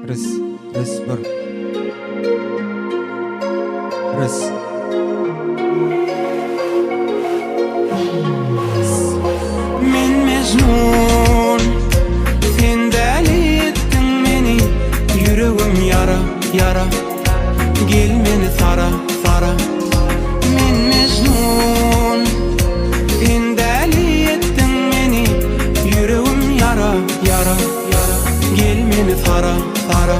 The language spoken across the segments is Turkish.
Res bir res Men mecnun sen deli ettin meni yüreğim yara yara gel meni sara sara men mecnun sen deli ettin meni yüreğim yara yara yara gel meni sara sara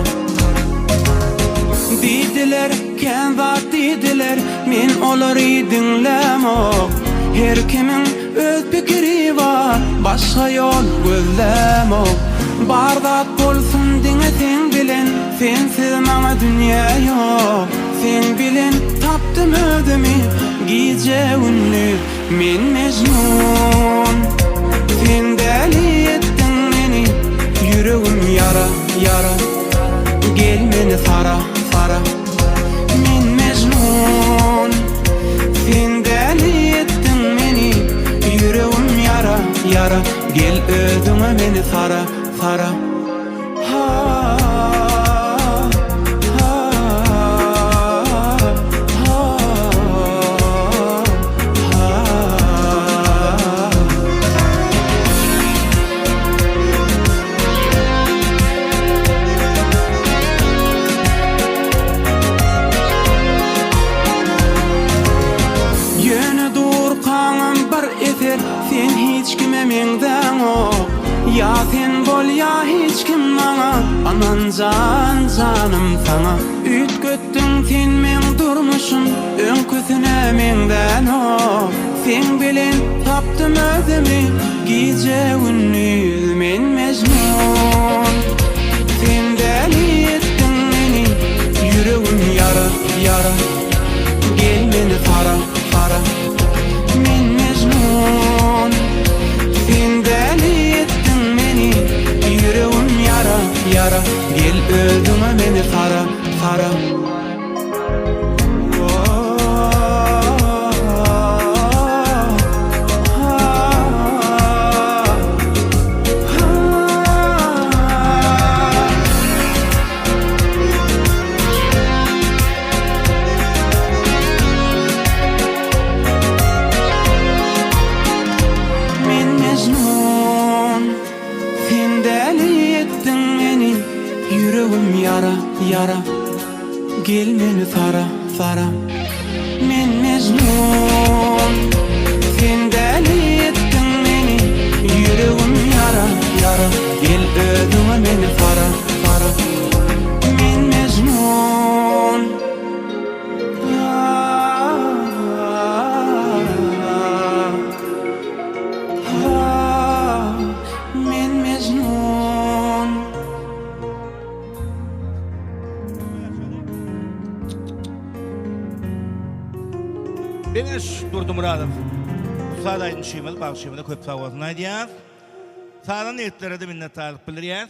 Didiler, kenza didiler, men olary dinlemok. Her kimin öz pikiri var, başka yol gözlemok. Bardat bolsun diňe sen bilen, sensiz maňa dünýä ýok. Sen bilen tapdym özümi, giýje ünlü, men mecnun. Sen deli ettin meni, yüreğim yara yara, gel meni sara sara. Men mecnun, sen deli ettin meni, yüreğim yara yara, gel özüňe meni sara sara. Ha ha ha ha. Yöne dur kaňam bir eter, sen hiç kime meňden ok. Ya sen bol ya hiç kim maňa, aman can canım sana. Ütgötdüň sen meň durmuşum, öňküsine meňden ok. Sen bilen tapdym özümi, giýje ünlüz men mecnun. Sen deli ettin meni, yüreğim yara yara, gel meni sara sara. Men mecnun, sen deli ettin meni, yüreğim yara yara, gel özüňe meni sara sara. Men mecnun, sen deli ettin meni, yüreğim yara yara, gel meni sara sara. Men mecnun, sen deli ettin meni, yüreğim yara yara, gel özüňe meni sara sara. Men mecnun, men mecnun. Beňeş Durdymuradov. Sadaýyn şeýmeli, bagşeýmeli köp sag bolsun aýdýar. Sana niýetlere de minnetdarlyk bildirýär.